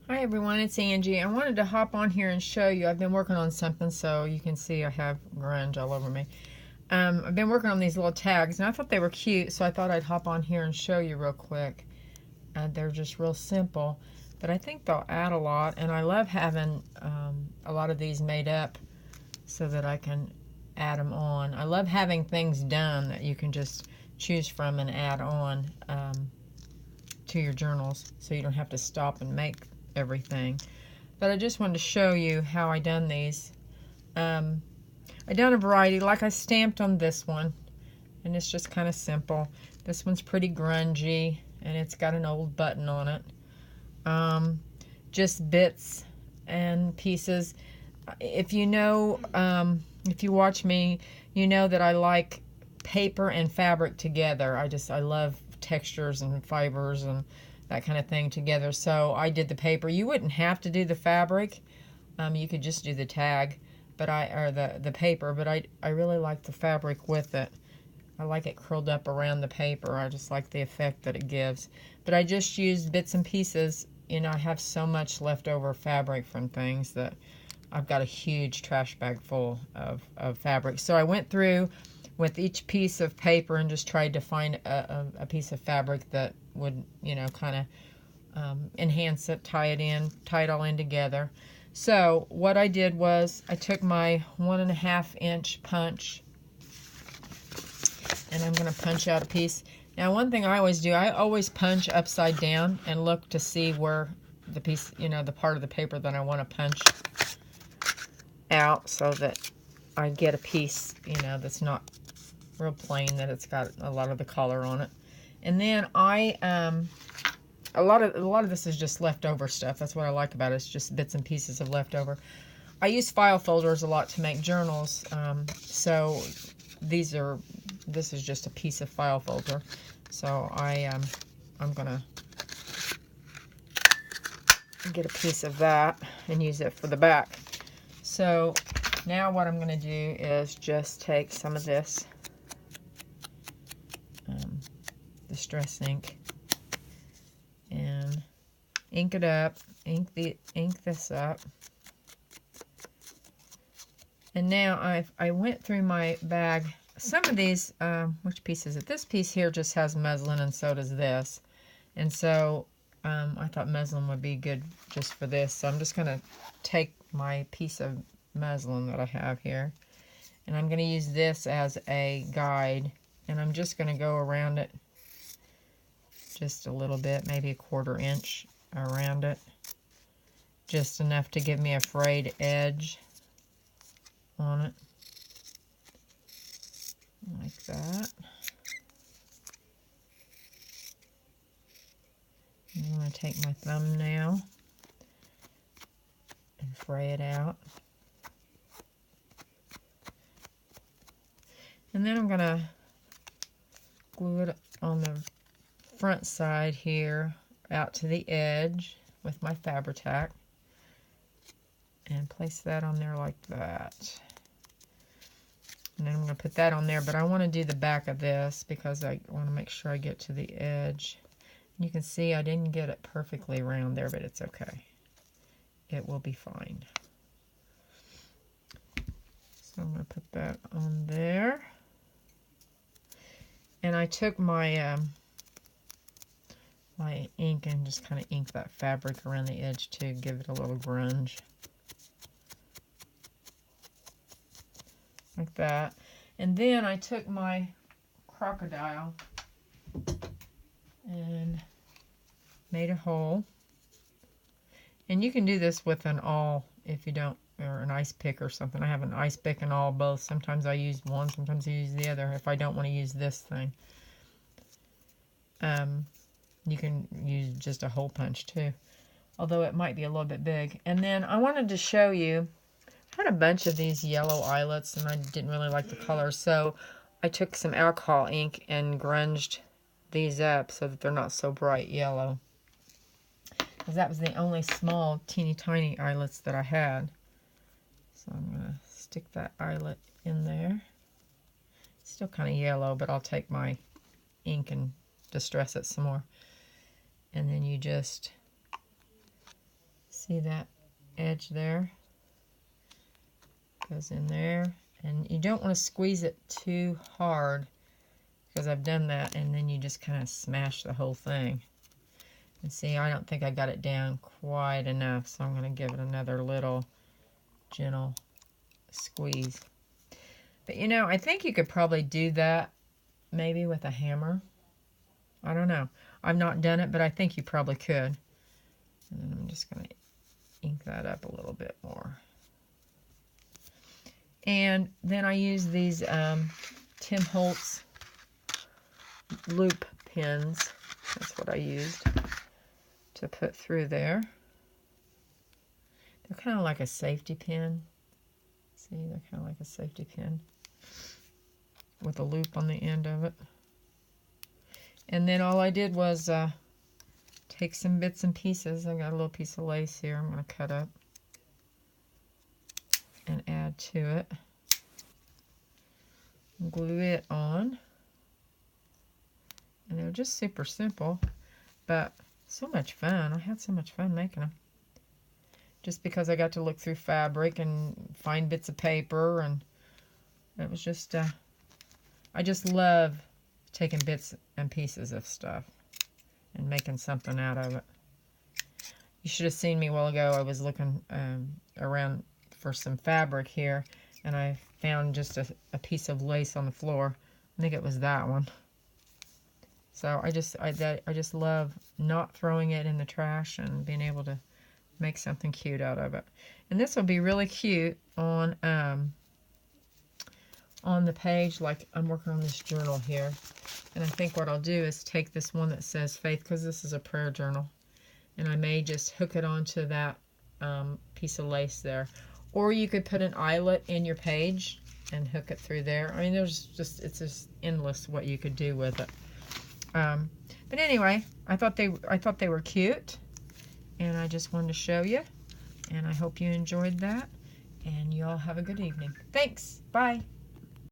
Hi everyone, it's Angie. I wanted to hop on here and show you. I've been working on something so you can see I have grunge all over me. I've been working on these little tags and I thought they were cute, so I thought I'd hop on here and show you real quick. They're just real simple, but I think they'll add a lot, and I love having a lot of these made up so that I can add them on. I love having things done that you can just choose from and add on to your journals so you don't have to stop and make everything. But I just wanted to show you how I done these. I done a variety, like I stamped on this one, and it's just kind of simple. This one's pretty grungy, and it's got an old button on it. Just bits and pieces. If you know, if you watch me, you know that I like paper and fabric together. I love textures and fibers and that kind of thing together. So I did the paper. You wouldn't have to do the fabric. You could just do the tag, but the paper. But I really like the fabric with it. I like it curled up around the paper. I just like the effect that it gives. But I just used bits and pieces. You know, I have so much leftover fabric from things that I've got a huge trash bag full of fabric. So I went through with each piece of paper and just tried to find a piece of fabric that would, you know, kind of enhance it, tie it all in together. So what I did was I took my 1.5-inch punch and I'm going to punch out a piece. Now, one thing I always do, I always punch upside down and look to see where the piece, you know, the part of the paper that I want to punch out so that I get a piece, you know, that's not real plain, that it's got a lot of the color on it. And then a lot of this is just leftover stuff. That's what I like about it. It's just bits and pieces of leftover. I use file folders a lot to make journals, so this is just a piece of file folder. So I'm gonna get a piece of that and use it for the back. So now what I'm gonna do is just take some of this distress ink and ink it up, ink this up. And now I went through my bag. Some of these, which piece is it? This piece here just has muslin, and so does this. And so I thought muslin would be good just for this. So I'm just going to take my piece of muslin that I have here, and I'm going to use this as a guide. And I'm just going to go around it just a little bit, maybe 1/4 inch around it. Just enough to give me a frayed edge on it. Like that. I'm going to take my thumbnail and fray it out. And then I'm going to glue it on the front side here out to the edge with my Fabri-Tac and place that on there like that. And then I'm going to put that on there, but I want to do the back of this because I want to make sure I get to the edge. You can see I didn't get it perfectly around there, but it's okay. It will be fine. So I'm going to put that on there. And I took my my ink and just kind of inked that fabric around the edge to give it a little grunge. Like that. And then I took my crocodile and made a hole. And you can do this with an awl if you don't, or an ice pick or something. I have an ice pick and awl both. Sometimes I use one, sometimes I use the other if I don't want to use this thing. You can use just a hole punch too, although it might be a little bit big. And then I wanted to show you, I had a bunch of these yellow eyelets and I didn't really like the color, so I took some alcohol ink and grunged these up so that they're not so bright yellow, because that was the only small teeny tiny eyelets that I had. So I'm going to stick that eyelet in there. It's still kind of yellow, but I'll take my ink and distress it some more. And then you just See that edge there? Goes in there. And you don't want to squeeze it too hard, because I've done that, and then you just kind of smash the whole thing. And see, I don't think I got it down quite enough, so I'm going to give it another little gentle squeeze. But you know, I think you could probably do that maybe with a hammer. I don't know. I've not done it, but I think you probably could. And then I'm just going to ink that up a little bit more. And then I use these Tim Holtz loop pins. That's what I used to put through there. They're kind of like a safety pin. See, they're kind of like a safety pin with a loop on the end of it. And then all I did was take some bits and pieces. I got a little piece of lace here I'm going to cut up and add to it. Glue it on. And they're just super simple, but so much fun. I had so much fun making them. Just because I got to look through fabric and find bits of paper, and it was just, I just love taking bits and pieces of stuff and making something out of it. You should have seen me a while ago. I was looking around for some fabric here, and I found just a piece of lace on the floor. I think it was that one. So I just love not throwing it in the trash and being able to make something cute out of it. And this will be really cute on the page. Like, I'm working on this journal here, and I think what I'll do is take this one that says Faith, because this is a prayer journal, and I may just hook it onto that piece of lace there. Or you could put an eyelet in your page and hook it through there. I mean, it's just endless what you could do with it. But anyway, I thought they were cute, and I just wanted to show you, and I hope you enjoyed that, and you all have a good evening. Thanks. Bye.